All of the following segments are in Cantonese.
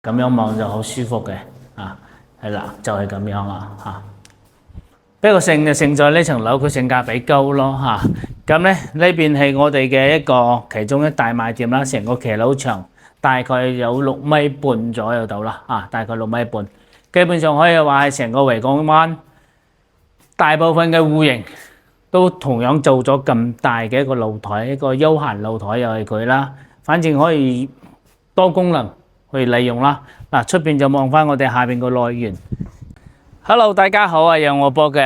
咁樣望就好舒服嘅係啦，就係咁樣啦不過勝在呢層樓佢性價比高咯咁咧呢邊係我哋嘅一個其中一大賣點啦，成個騎樓牆大概有6.5米左右到啦大概6.5米，基本上可以話係成個維港灣大部分嘅戶型都同樣做咗咁大嘅一個露台，一個休閒露台又係佢啦，反正可以多功能去利用啦。嗱，出邊就望翻我哋下邊個內園。Hello， 大家好啊，有我波記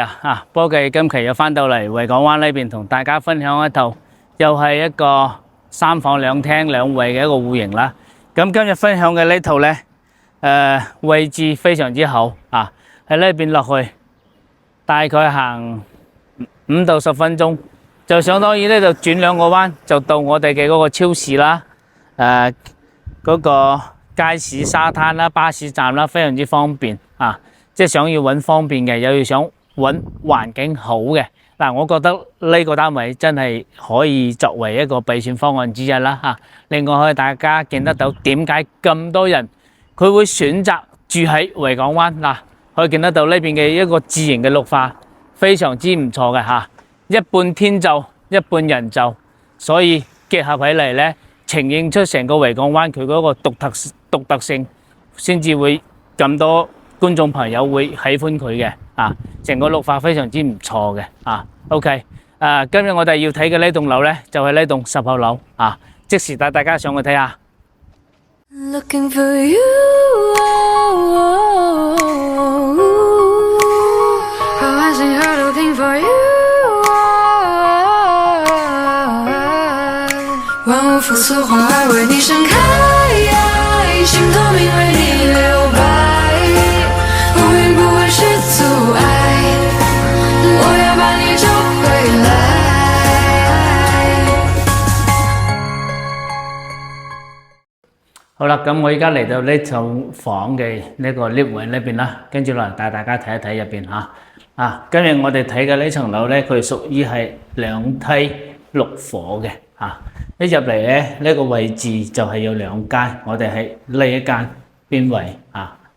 波記今期又翻到嚟維港灣呢邊同大家分享一套，又係一個3房2廳2衛嘅一個戶型啦。咁今日分享嘅呢套呢，位置非常之好喺呢邊落去大概行5到10分鐘，就相當於呢度轉2個彎就到我哋嘅嗰個超市啦，嗰個街市沙灘啦、巴士站啦，非常之方便即係想要揾方便嘅，又要想揾環境好嘅。嗱，我覺得呢個單位真係可以作為一個備選方案之一啦另外可以大家見得到點解咁多人佢會選擇住喺維港灣嗱，可以見得到呢邊嘅一個自然嘅綠化非常之唔錯嘅一半天就一半人就，所以結合起嚟呢，呈現出成個維港灣佢嗰個獨特性，先至會咁多觀眾朋友會喜歡佢嘅成個綠化非常之唔錯嘅OK， 今日我哋要睇嘅呢棟樓呢，就係呢棟10號樓即時帶大家上去睇下。Looking for you, looking for you， 万物复苏，花儿为你盛开，心透明为你留白，乌云不会是阻碍，我要把你找回來。好啦，咁我而家嚟到呢套房嘅呢個 lift 位呢邊啦，跟住落嚟帶大家睇一睇入邊今日我哋睇嘅呢層樓呢，佢屬於係2梯6伙嘅一入嚟咧，呢個位置就係有2間，我哋喺呢一間邊位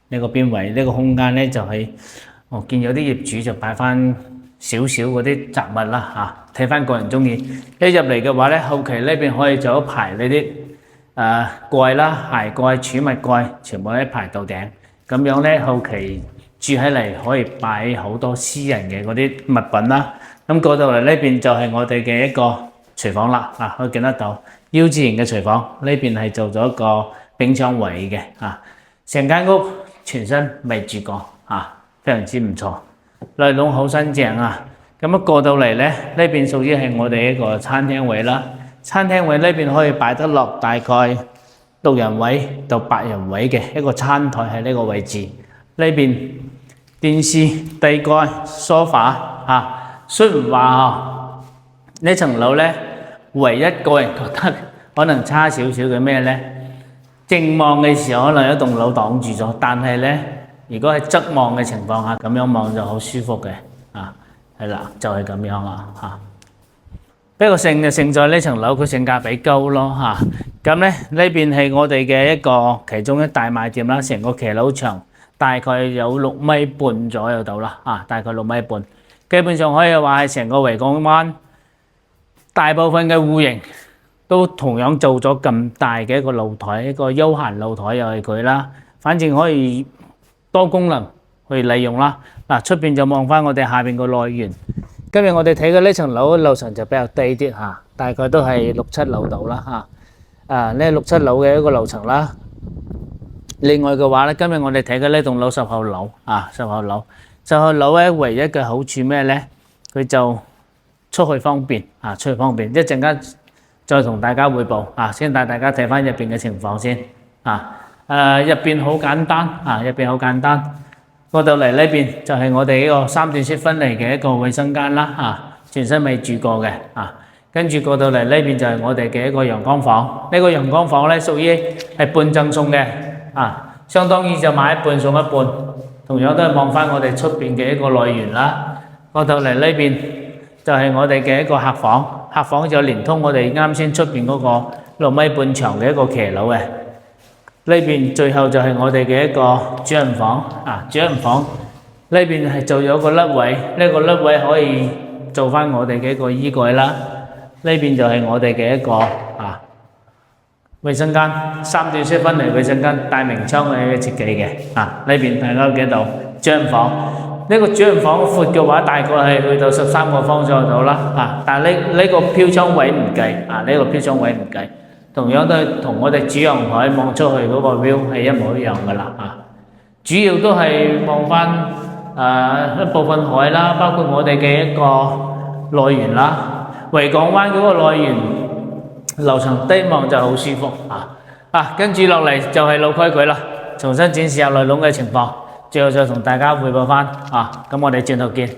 呢個邊位呢個空間咧就係我見有啲業主就擺翻少少嗰啲雜物啦睇翻個人中意。一入嚟嘅話咧，後期呢邊可以做一排呢啲櫃啦、鞋櫃、儲物櫃，全部一排到頂，咁樣咧後期住起嚟可以擺好多私人嘅嗰啲物品啦。咁過到嚟呢邊就係我哋嘅一個廚房啦可以見得到腰自然嘅廚房，呢邊係做咗一個冰箱位嘅成間屋全新未住過非常之唔錯，內籠好新淨咁過到嚟咧，呢邊屬於係我哋一個餐廳位啦。餐廳位呢邊可以擺得落大概6人位到8人位嘅一個餐台喺呢個位置。呢邊電視、地蓋、梳化雖然話呢層樓呢，唯一個人覺得可能差少少嘅咩呢？正望嘅時候可能有一棟樓擋住咗，但係呢，如果係側望嘅情況下，咁樣望就好舒服嘅係啦，就係咁樣啦不過勝在呢層樓佢性價比高咯咁咧呢邊係我哋嘅一個其中一大賣點啦，成個騎樓牆大概有6.5米左右到啦大概6.5米，基本上可以話係成個維港灣大部分嘅戶型都同樣做咗咁大嘅一個露台，一個休閒露台又係佢啦，反正可以多功能去利用啦。嗱，出邊就望翻我哋下邊個內園。今日我哋睇嘅呢層樓樓層就比較低啲大概都係6、7樓度啦呢6、7樓嘅一個樓層啦。另外嘅話咧，今日我哋睇嘅呢棟樓10號樓10號樓10號樓咧，唯一嘅好處咩咧？佢就出去方便出去方便，一陣間再同大家匯報先帶大家睇翻入邊嘅情況先入邊好簡單入邊好簡單。過到嚟呢邊就係我哋呢個3段式分離嘅一個衛生間啦全新未住過嘅跟住過到嚟呢邊就係我哋嘅一個陽光房。呢個陽光房咧屬於係半贈送嘅相當於就買一半送一半，同樣都係望翻我哋出邊嘅一個內園啦。過到嚟呢邊就係我哋嘅一個客房，客房就連通我哋啱先出邊嗰個6.5米長嘅一個騎樓嘅。呢邊最後就係我哋嘅一個主人房啊，主人房呢邊係做咗個甩位，呢個甩位可以做翻我哋嘅一個衣櫃啦。呢邊就係我哋嘅一個衛生間，三段式分離衛生間，帶明窗嘅設計嘅啊。呢邊大家見到主人房，呢個主人房闊嘅話大概係去到13個方向度啦啊，但係呢個飄窗位唔計啊，呢個飄窗位唔計。同樣都係同我哋主陽台望出去嗰個 view 係一模一樣噶啦啊！主要都係望翻一部分海啦，包括我哋嘅一個內園啦，維港灣嗰個內園樓層低望就好舒服跟住落嚟就係老規矩啦，重新展示下內籠嘅情況，最後再同大家匯報翻咁我哋轉頭見。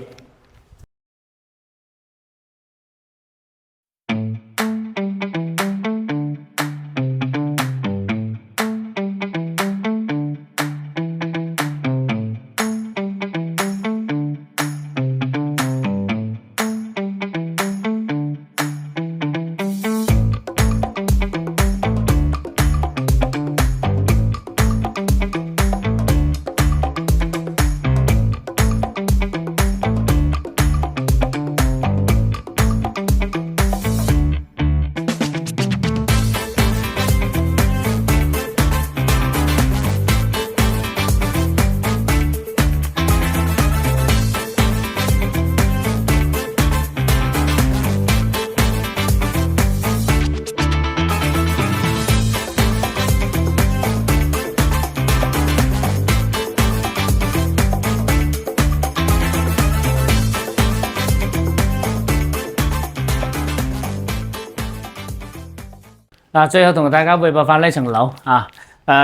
最後同大家匯報翻呢層樓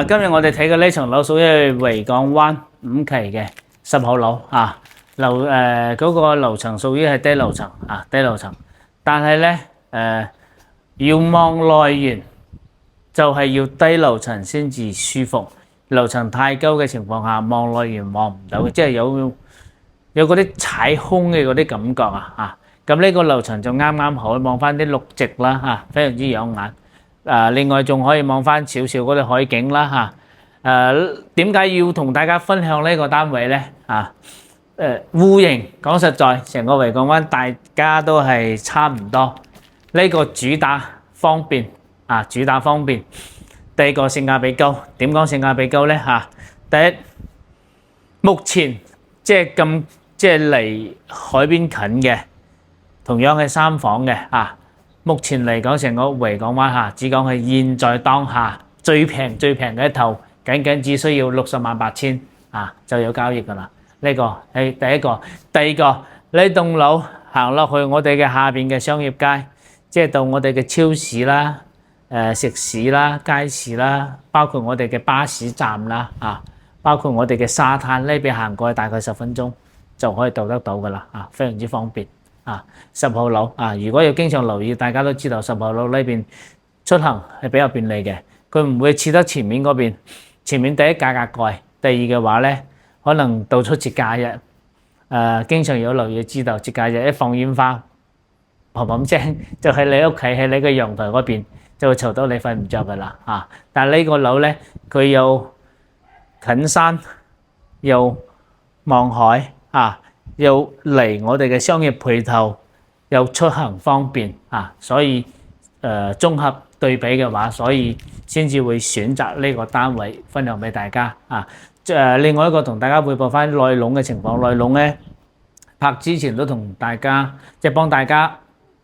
今日我哋睇嘅呢層樓屬於維港灣5期嘅10號樓嗰個樓層屬於係低樓層低樓層，但係咧要望內園就係要低樓層先至舒服，樓層太高嘅情況下望內園望唔到嘅，即係有嗰啲踩空嘅嗰啲感覺咁呢個樓層就啱啱好望翻啲綠植啦非常之養眼。另外仲可以望翻少少嗰啲海景啦點解要同大家分享呢個單位呢戶型講實在，成個維港灣大家都係差唔多。呢個主打方便主打方便。第二個性價比高，點講性價比高呢第一，目前即係離海邊近嘅，同樣係3房嘅目前嚟講，成個維港灣只講係現在當下最平嘅一套，僅僅只需要608000就有交易噶啦。呢個係第一個。第二個，呢棟樓行落去我哋嘅下邊嘅商業街，即係到我哋嘅超市啦、食肆啦、街市啦，包括我哋嘅巴士站啦包括我哋嘅沙灘，呢邊行過去大概10分鐘就可以到得到噶啦非常之方便。10號樓如果要經常留意，大家都知道10號樓呢邊出行係比較便利嘅，佢唔會似得前面嗰邊。前面第一價格貴，第二嘅話呢，可能到出節假日經常有留意知道節假日一放煙花砰砰聲就喺你屋企喺你嘅陽台嗰邊就會嘈到你瞓唔着噶啦但係呢個樓呢，佢又近山又望海又離我哋嘅商業配套，又出行方便所以綜合對比嘅話，所以先至會選擇呢個單位分享俾大家另外一個同大家匯報翻內籠嘅情況，內籠咧拍之前都同大家即係幫大家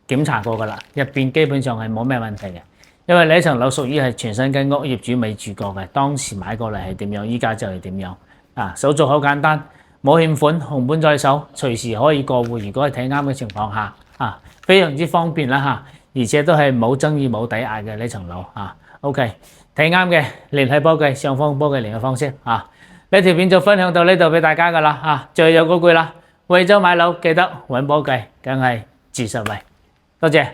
檢查過噶啦，入邊基本上係冇咩問題嘅，因為呢層樓屬於係全新間屋，業主未住過嘅，當時買過嚟係點樣，依家就係點樣手續好簡單。冇欠款，紅本在手，隨時可以過戶。如果係睇啱嘅情況下，非常之方便啦而且都係冇爭議、冇抵押嘅呢層樓OK， 睇啱嘅聯繫科技，上方科技聯繫方式呢條片就分享到呢度俾大家噶啦最後有嗰句啦，惠州買樓記得揾科技，梗係住實惠。多謝。